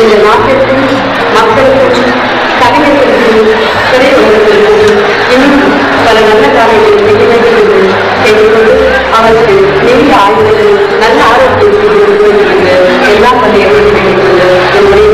இந்த நாட்டிற்கும் மக்களுக்கும் கலைஞர்களுக்கும் திரையுலகத்திற்கும் இன்னும் பல நல்ல காரியங்களை செய்ய வேண்டும் என்று கேட்டுக்கொண்டு அவருக்கு நீண்ட ஆய்வுகள் நல்ல ஆரோக்கியத்தை எல்லா பள்ளிகளும் கேட்டுக்கொண்டு என்னுடைய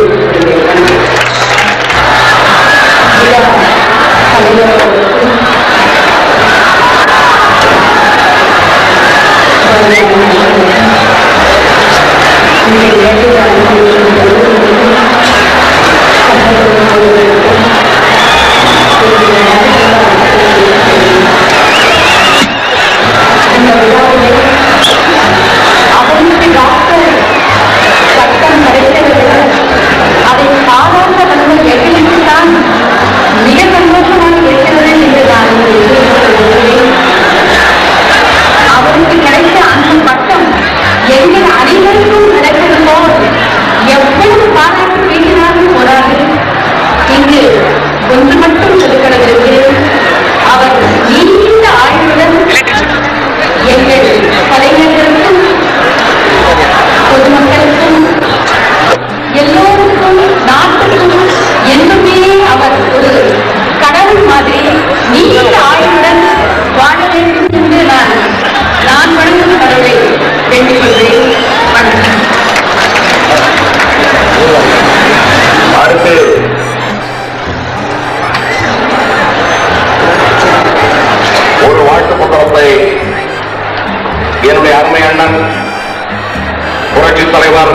என்னுடைய அருமை அண்ணன் புரட்சித் தலைவர்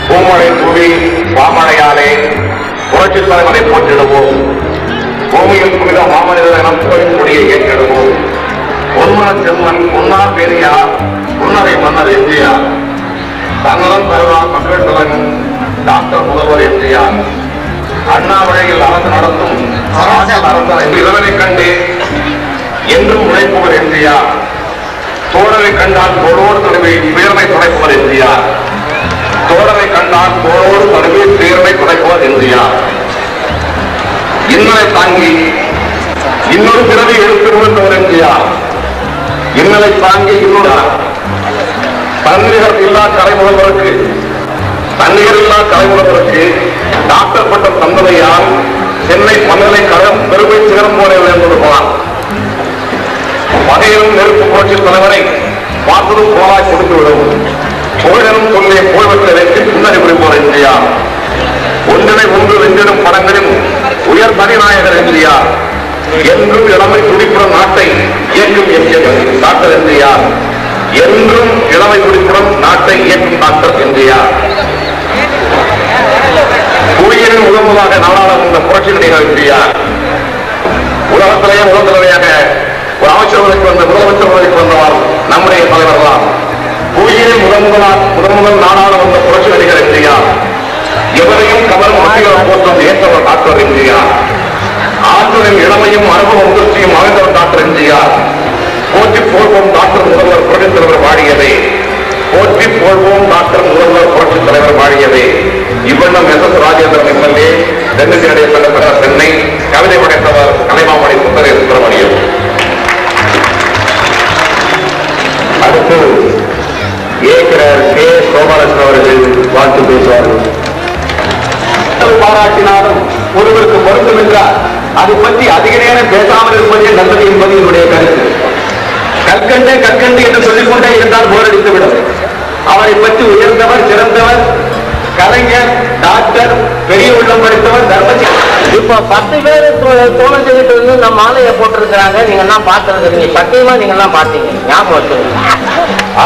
பூமழை தூவி பாமழையாலே புரட்சித் தலைவரை போற்றிடுவோம். பூமியில் புனித மாமனிதர் என புகழக்கூடிய ஏற்றிடுவோம். பொன்மன செம்மன் பொன்னார் பெரியார் புன்னகை மன்னர் எம்ஜிஆர் தன்னலம் பெறலாம் மக்கள் தலைவன் டாக்டர் முதல்வர் எம்ஜிஆர் அண்ணாமலையில் அரசு நடத்தும் அரசன் இறைவனை கண்டு என்றும் உழைப்பவர் எம்ஜிஆர் தோழரை கண்டால் தோளோடு தழுவி பேரனை துடைப்பவர் எம்ஜிஆர் தோழரை கண்டால் தோளோடு தழுவி பேரனை துடைப்பவர் எம்ஜிஆர் இன்னலை தாங்கி இன்னொரு பிறவி எடுத்துருவவர் எம்ஜிஆர் இன்னலை தாங்கி இன்னொரு தன்னிகர் இல்லா கலை முதல்வருக்கு டாக்டர் பட்டம் தந்ததையால் சென்னை பல்கலைக்கழகம் பெருமை சிகரம் போல என்பது போனார். பகையிலும் நெருப்பு புரட்சித் தலைவரை பார்த்ததும் போராய் கொடுத்து விடவும் புகழனும் சொல்லிய புகழ்வற்றை வைத்து பின்னணி புரிவோர் எம்ஜிஆர் ஒன்றினை ஒன்று வென்றிடும் படங்களில் உயர் தனிநாயகர் எம்ஜிஆர் என்றும் இளமை துடிப்புடன் நாட்டை இயக்கும் டாக்டர் எம்ஜிஆர் என்றும் இளமை துடிப்புடன் நாட்டை இயக்கும் டாக்டர் எம்ஜிஆர் புவியினில் முதன்முதலாக நாடாளுமன்ற புரட்சி நடிகர் எம்ஜிஆர் உலகத்திலேயே முதல்தலையாக ஒரு அமைச்சர்களுக்கு வந்த முதலமைச்சர்களுக்கு வந்தவர் நம்முடைய தலைவர்களால் புவியினில் முதன்முதல் நாடாளுமன்ற புரட்சி நடிகர் எம்ஜிஆர் எவரையும் கவரும் மத்தியில் போற்றம் ஏற்றவர் டாக்டர் எம்ஜிஆர் ஆற்றலின் இளமையும் அனுபவ முதிர்ச்சியும் அமைந்தவர் டாக்டர் எம்ஜிஆர் போற்றி போல்வோம் டாக்டர் முதல்வர் புரட்சித் தலைவர் வாழியவே போற்றி போல்வோம் டாக்டர் முதல்வர் புரட்சித் தலைவர் வாழியவே. இவ்வண்ணம் எஸ் ராஜேந்திரன் எம்எல்ஏ தென்னிந்திய சங்கப்பெற சென்னை கவிதை படைத்தவர் கலைமாமணி சுந்தரே சுப்பிரமணியம். அடுத்து ஏக்கிறார் கே சோமரசன் அவர்கள் வாழ்த்து பேசுவார்கள். பாராட்டினாலும் ஒருவருக்கு பொருத்தம் என்றால் அதை பற்றி அதிக நேரம் பேசாமல் இருப்பதே நல்லது என்பது என்னுடைய கருத்து. கற்கண்டே கற்கண்டு என்று சொல்லிக்கொண்டே இருந்தால் போரடித்துவிடும். அவரை பற்றி உயர்ந்தவர் சிறந்தவர் கலைஞர் டாக்டர் பெரிய உள்ளம் படித்தவர் தர்மஜி. இப்ப 10 பேர் தோழர் சொல்லிட்டு இருந்து நம்ம மாலையை போட்டிருக்கிறாங்க. நீங்க எல்லாம் பார்த்திருக்கிறீங்க, சத்தியமா நீங்க எல்லாம் பார்த்தீங்க, ஞாபகம் வச்சுருங்க.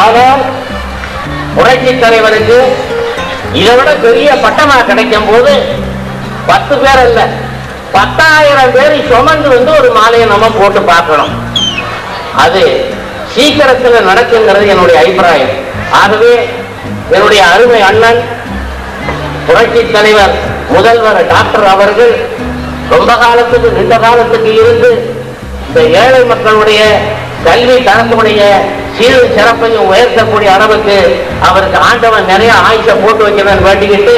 ஆனால் புரட்சி தலைவருக்கு இதை விட பெரிய பட்டமா கிடைக்கும் போது 10 பேர் அல்ல 10,000 பேரை சுமந்து வந்து ஒரு மாலையை நம்ம போட்டு பார்க்கணும். அது சீக்கிரத்தில் நடக்குங்கிறது என்னுடைய அபிப்பிராயம். ஆகவே என்னுடைய அருமை அண்ணன் புரட்சி தலைவர் முதல்வர் டாக்டர் அவர்கள் ரொம்ப காலத்துக்கு நீண்ட காலத்துக்கு இருந்து இந்த ஏழை மக்களுடைய கல்வி தரத்துடைய சீரு சிறப்பையும் உயர்த்தக்கூடிய அளவுக்கு அவருக்கு ஆண்டவன் நிறைய ஆயுஷ போட்டு வைக்கணும்னு வேண்டிக்கிட்டு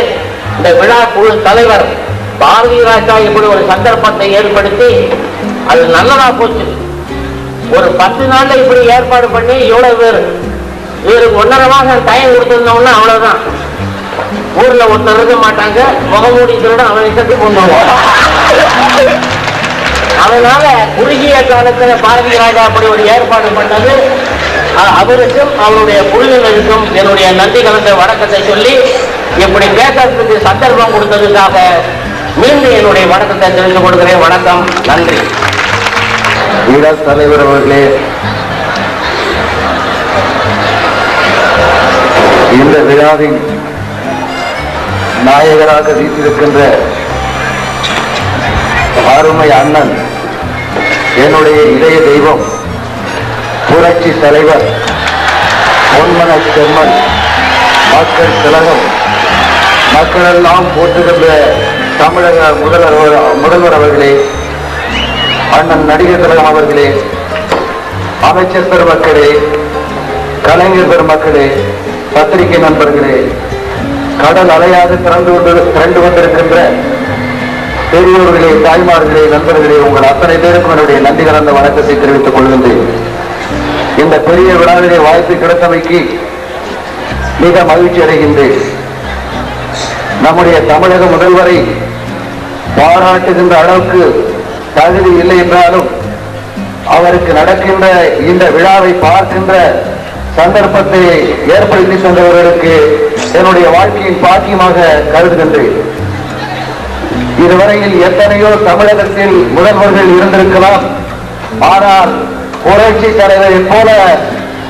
இந்த விழா குழு தலைவர் பாரதிய ராஜா இப்படி ஒரு சந்தர்ப்பத்தை ஏற்படுத்தி அது நல்லதா போச்சு. ஒரு 10 நாள்ல இப்படி ஏற்பாடு பண்ணி இவ்வளவு பேர் இவருக்கு 1.5 மாதம் டைம் கொடுத்திருந்தோம்னா அவ்வளவுதான். ஊர்ல ஒருத்தர் இருக்க மாட்டாங்க, முகமூடி திருட அவன் இஷ்டத்துக்கு கொண்டு வருவான். அதனால குறுகிய காலத்துல பாரதி ராஜா அப்படி ஒரு ஏற்பாடு பண்ணது. அவருக்கும் அவருடைய குழுவினருக்கும் என்னுடைய நன்றி கலந்த வணக்கத்தை சொல்லி இப்படி பேசுறதுக்கு சந்தர்ப்பம் கொடுத்ததுக்காக மீண்டும் என்னுடைய வணக்கத்தை தெரிந்து கொடுக்கிறேன். வணக்கம், நன்றி. ஈழத் தலைவர் அவர்களே, இந்த விழாவின் நாயகராக வீட்டிருக்கின்ற அருமை அண்ணன், என்னுடைய இதய தெய்வம், புரட்சி தலைவர், பொன்மன செம்மல், மக்கள் திலகம், மக்களெல்லாம் போற்றுகின்ற தமிழக முதல்வர் அவர்களே, அண்ணன் நடிகர் திலகம் அவர்களே, அமைச்சர் பெருமக்களே, கலைஞர் பெருமக்களே, பத்திரிகை நண்பர்களே, கடல் அலையாக திரண்டு கொண்டிருக்கின்ற பெரியோர்களே, தாய்மார்களே, நண்பர்களே, உங்கள் அத்தனை பேருக்கும் என்னுடைய நன்றி கலந்த வணக்கத்தை தெரிவித்துக் கொள்கின்றேன். இந்த பெரிய விழாவிலே வாய்ப்பு கிடைத்தமைக்கு மிக மகிழ்ச்சி அடைகின்றேன். நம்முடைய தமிழக முதல்வரை பாராட்டுகின்ற அளவுக்கு தகுதி இல்லை என்றாலும் அவருக்கு நடக்கின்ற இந்த விழாவை பார்க்கின்ற சந்தர்ப்பத்தை ஏற்படுத்தி சென்றவர்களுக்கு என்னுடைய வாழ்க்கையின் பாக்கியமாக கருதுகின்றேன். இதுவரையில் எத்தனையோ தமிழகத்தில் முதல்வர்கள் இருந்திருக்கலாம். ஆனால் புரட்சி தலைவரை போல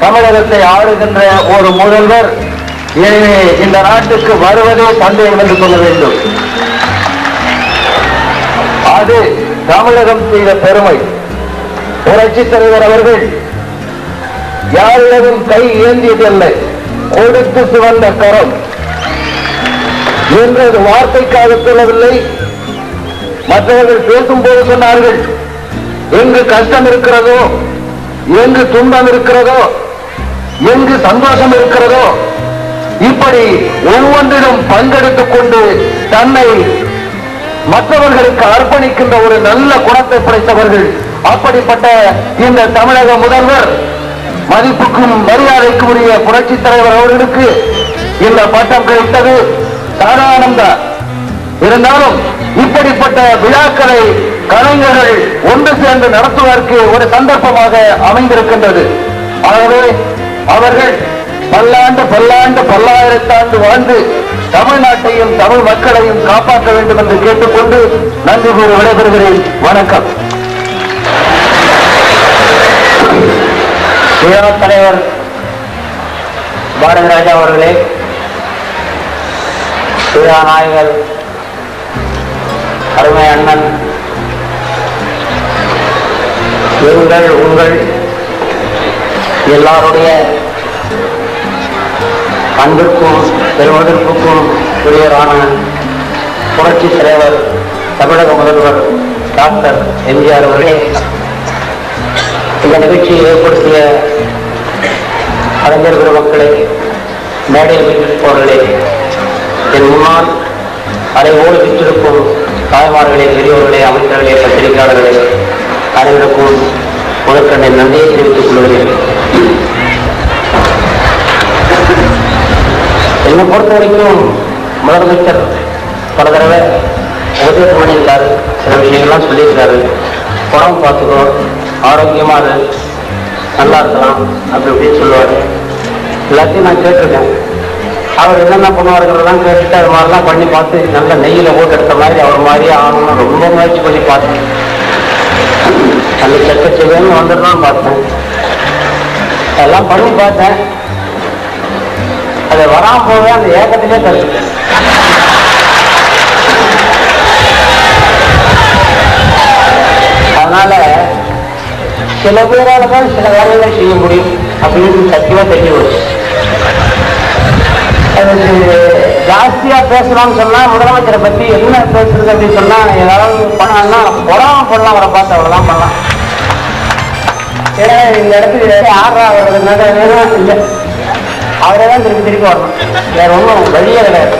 தமிழகத்தை ஆளுகின்ற ஒரு முதல்வர் எனவே இந்த நாட்டுக்கு வருவதே சந்தேகம் என்று சொல்ல வேண்டும். அது தமிழகம் செய்த பெருமை. புரட்சி தலைவர் அவர்கள் யாரிடமும் கை ஏந்தியதில்லை, கொடுத்து சிவந்த கரம் என்றது வார்த்தைக்காக சொல்லவில்லை. மற்றவர்கள் பேசும்போது சொன்னார்கள், எங்கு கஷ்டம் இருக்கிறதோ, எங்கு துன்பம் இருக்கிறதோ, எங்கு சந்தோஷம் இருக்கிறதோ, இப்படி ஒவ்வொன்றிலும் பங்கெடுத்துக் கொண்டு தன்னை மற்றவர்களுக்கு அர்ப்பணிக்கின்ற ஒரு நல்ல குணத்தை படைத்தவர்கள். அப்படிப்பட்ட இந்த தமிழக முதல்வர், மதிப்புக்கும் மரியாதைக்கும் உரிய புரட்சி தலைவர் அவர்களுக்கு இந்த பட்டம் கிடைத்தது சாதாரணம்தான். இருந்தாலும் இப்படிப்பட்ட விழாக்களை கலைஞர்கள் ஒன்று சேர்ந்து நடத்துவதற்கு ஒரு சந்தர்ப்பமாக அமைந்திருக்கின்றது. ஆகவே அவர்கள் பல்லாண்டு பல்லாயிரத்தாண்டு வாழ்ந்து தமிழ்நாட்டையும் தமிழ் மக்களையும் காப்பாற்ற வேண்டும் என்று கேட்டுக்கொண்டு நன்றி கூறி விடைபெறுகிறேன். வணக்கம். தலைவர் பாரதி ராஜா அவர்களே, நாயகர் அருமை அண்ணன், உங்கள் எல்லாருடைய அன்பிற்கும் பெருமதிப்புக்கும் உரியரான புரட்சி தலைவர் தமிழக முதல்வர் டாக்டர் எம்ஜிஆர் அவர்களே, இந்த நிகழ்ச்சியை ஏற்படுத்திய கலைஞர் பெருமக்களே, மேடையில் வீட்டிருப்பவர்களே, என் முன்னால் அனைவோடு வீட்டிருக்கும் தாய்மார்களே, பெரியோர்களே, அமைச்சர்களே, பத்திரிகையாளர்களே, அனைவருக்கும் முதற்கண்ணை நன்றியை தெரிவித்துக் கொள்கிறேன். என்னை பொறுத்த வரைக்கும் முதலமைச்சர் பல தடவை உபதேசம் பண்ணியிருக்காரு, சில விஷயங்கள்லாம் சொல்லியிருக்காரு. உடம்பு பார்த்துக்கோ, ஆரோக்கியமாக நல்லா இருக்கலாம் அப்படி இப்படின்னு சொல்லுவார். எல்லாத்தையும் நான் கேட்டிருக்கேன். அவர் என்னென்ன பண்ணுவாருங்கிறதெல்லாம் கேட்டுட்டு அது மாதிரிலாம் பண்ணி பார்த்து நல்ல நெய்யில் ஓட்டு எடுத்த மாதிரி அவர் மாதிரியே ஆகணும்னு ரொம்ப முயற்சி பண்ணி பார்த்தேன். அந்த செக்கச்சேன்னு வந்துடணும்னு பார்த்தேன். அதெல்லாம் பண்ணி பார்த்தேன். அதை வராம போவே அந்த ஏக்கத்திலே தருது. அதனால சில பேரால தான் சில வேலைகளை செய்ய முடியும் அப்படின்னு சத்தியமா தெரிஞ்சு போச்சு. அதுக்கு ஜாஸ்தியா பேசணும்னு சொன்னா முதலமைச்சரை பத்தி என்ன பேசுறது அப்படின்னு சொன்னா ஏதாவது பண்ணாங்கன்னா பொறாம பண்ணலாம், அவரை பார்த்து அவ்வளவுதான் பண்ணலாம். ஏன்னா இந்த இடத்துக்கு ஆடுறா அவர்கள் இல்லை, அவரே தான் திருப்பி வரணும், வேற ஒன்றும் வழியே கிடையாது.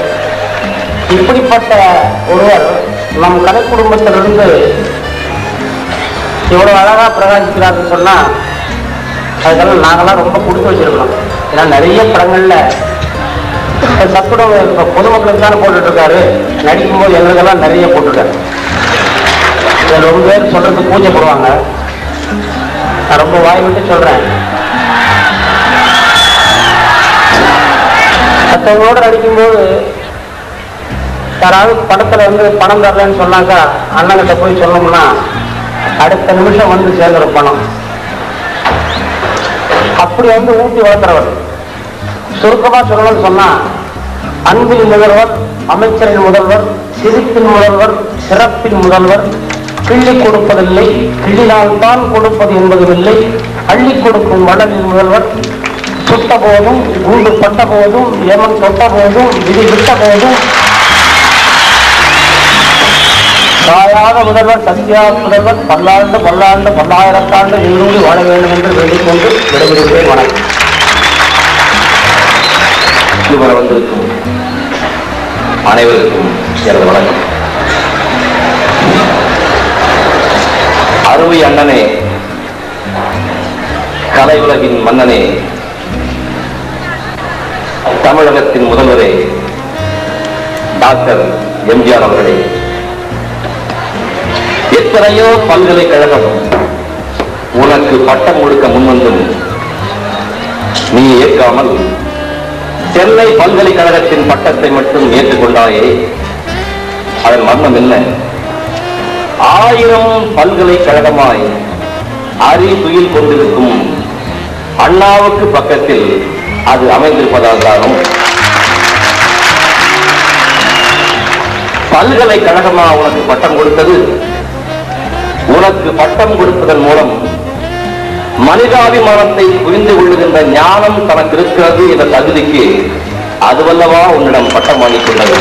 இப்படிப்பட்ட ஒருவர் நம் கலை குடும்பத்திலிருந்து இவ்வளவு அழகா பிரகாசிக்கிறாருன்னு சொன்னா அதுக்கெல்லாம் நாங்களாம் ரொம்ப கொடுத்து வச்சிருக்கோம். ஏன்னா நிறைய படங்கள்ல சத்துணவு இப்ப பொதுமக்களுக்கு தானே போட்டுட்டு இருக்காரு. நடிக்கும்போது எங்களுக்கெல்லாம் நிறைய போட்டுருக்காரு. இதுல ரொம்ப பேர் சொல்றதுக்கு கூச்சப்படுவாங்க. நான் ரொம்ப வாய் விட்டு சொல்றேன். மற்றவங்களோட நடிக்கும்போது யாராவது படத்துல பணம் தரலன்னு சொன்னாக்கா அண்ணங்கிட்ட போய் சொல்லணும்னா அடுத்த நிமிஷம் வந்து சேர்ந்துற பணம். அப்படி ஊட்டி வளர்க்கிறவர். சுருக்கமா சொல்லணும்னு சொன்னா, அன்பின் முதல்வர், அமைச்சரின் முதல்வர், சிரிப்பின் முதல்வர், சிறப்பின் முதல்வர், கிள்ளி கொடுப்பதில்லை, கிள்ளினால் தான் கொடுப்பது என்பதுமில்லை, அள்ளி கொடுக்கும் வளரின் முதல்வர், சுட்ட போதும் குண்டு பட்ட போதும் ஏமன் தொட்ட போதும் விதி விட்ட போதும் சாயாத முதல்வர், சத்யா முதல்வர், பல்லாண்டு பல்லாண்டு பல்லாயிரத்தாண்டு நீரூடி வாழ வேண்டும் என்று வேண்டிக் கொண்டு விடைபெறுகிறேன். வணக்கம். வந்திருக்கும் அனைவருக்கும் எனது வணக்கம். அருமை அண்ணனே, கலை உலகின் மன்னனே, தமிழகத்தின் முதல்வரே, டாக்டர் எம்ஜிஆர் அவர்களே, எத்தனையோ பல்கலைக்கழகம் உனக்கு பட்டம் கொடுக்க முன்வந்தும் நீ ஏற்காமல் சென்னை பல்கலைக்கழகத்தின் பட்டத்தை மட்டும் ஏற்றுக்கொண்டாயே. அதன் மர்மம் என்ன? 1000 பல்கலைக்கழகமாய் துயில் கொண்டிருக்கும் அண்ணாவுக்கு பக்கத்தில் அது அமைந்திருப்பதால் தானும் பல்கலைக்கழகமா உனக்கு பட்டம் கொடுத்தது. உனக்கு பட்டம் கொடுப்பதன் மூலம் மனிதாபிமானத்தை புரிந்து கொள்ளுகின்ற ஞானம் தனக்கு இருக்கிறது என்ற தகுதிக்கு அதுவல்லவா உன்னிடம் பட்டம் வாங்கிக் கொண்டது.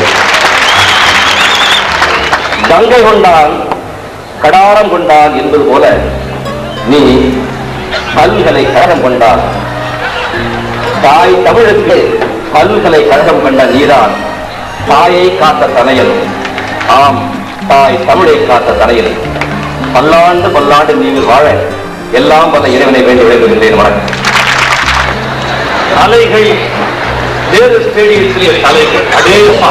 கங்கை கொண்டான் கடாரம் கொண்டான் என்பது போல நீ பல்கலைக்கழகம் கொண்டான். தாய் தமிழுக்கு பல்கலைக்கழகம் கண்ட நீதான் தாயை காத்த தனையல். ஆம், தாய் தமிழை காத்த தனையல். பல்லாண்டு பல்லாண்டு நீங்கள் வாழ எல்லாம் பல இறைவனை வேண்டி விளைவுகின்றேன். வணக்கம். அலைகள் வேறு ஸ்டேடியத்திலே தலைகள் அதேமா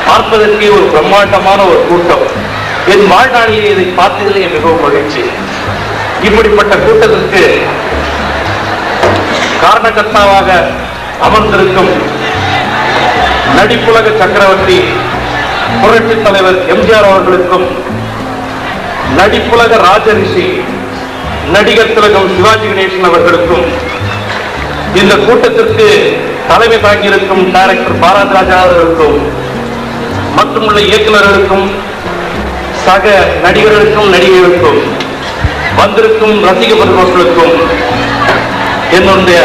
பார்ப்பதற்கே ஒரு பிரம்மாண்டமான ஒரு கூட்டம். என் வாழ்நாளிலே இதை பார்த்ததிலே மிகவும் மகிழ்ச்சி. இப்படிப்பட்ட கூட்டத்திற்கு காரணகர்த்தாவாக அமர்ந்திருக்கும் நடிப்புலக சக்கரவர்த்தி புரட்சி தலைவர் எம்ஜிஆர் அவர்களுக்கும், நடிப்புலக ராஜரிஷி நடிகர் திலகம் சிவாஜி கணேசன் அவர்களுக்கும், இந்த கூட்டத்திற்கு தலைமை தாங்கியிருக்கும் டைரக்டர் பாரத் ராஜா அவர்களுக்கும், மற்றும் உள்ள இயக்குநர்களுக்கும், சக நடிகர்களுக்கும் நடிகைகளுக்கும், வந்திருக்கும் ரசிக பெருமக்களுக்கும் என்னுடைய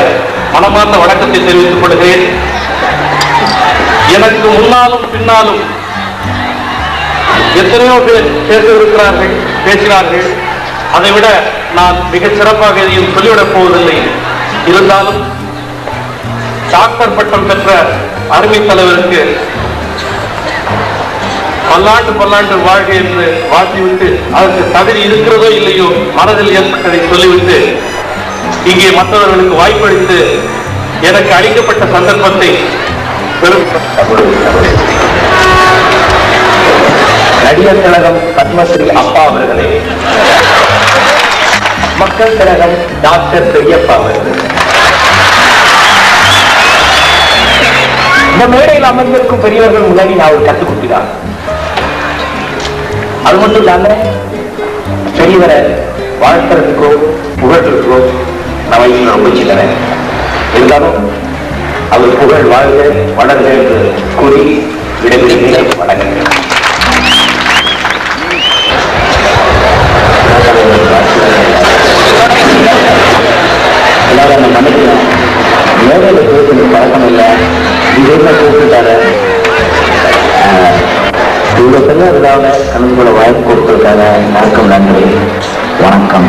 மனமார்ந்த வணக்கத்தை தெரிவித்துக் கொள்கிறேன். எனக்கு முன்னாலும் பின்னாலும் எத்தனையோ பேர் பேசியிருக்கிறார்கள், பேசினார்கள். அதைவிட நான் மிகச் சிறப்பாக எதையும் சொல்லிவிடப் போவதில்லை. இருந்தாலும் டாக்டர் பட்டம் பெற்ற அருமை தலைவருக்கு பல்லாண்டு பல்லாண்டு வாழ்க என்று வாழ்த்திவிட்டு, அதற்கு தகுதி இருக்கிறதோ இல்லையோ மனதில் ஏற்பட்டதை சொல்லிவிட்டு, இங்கே மற்றவர்களுக்கு வாய்ப்பளித்து எனக்கு அளிக்கப்பட்ட சந்தர்ப்பத்தை நடிகர் திலகம் பத்மஸ்ரீ அப்பா அவர்களே, மக்கள் திலகம் டாக்டர் பெரியப்பா அவர்கள், இந்த மேடையில் அமர்ந்திருக்கும் பெரியவர்கள் முன்னாடி நான் ஒரு கற்றுக் கொடுக்கிறார். அது மட்டும் இல்லாம பெரியவரை வாழ்த்துறதுக்கோ புகழ்றதுக்கோ நான் வயசுல ரொம்ப சின்னேன். இருந்தாலும் அவர் புகழ் வாழ்க வளர்க என்று கூறி விடைபெறுகிறேன். வணக்கம். எல்லாரும் நம்ம மன்னிக்கணும். மேடையில் பேசுறது பழக்கம் இல்லை. இதே கூப்பிட்டாரு. இவ்வளவு பெரிய விழாவில் கலந்து கொள்ள வாய்ப்பு கொடுத்திருக்காங்க. வணக்கம், நன்றி, வணக்கம்.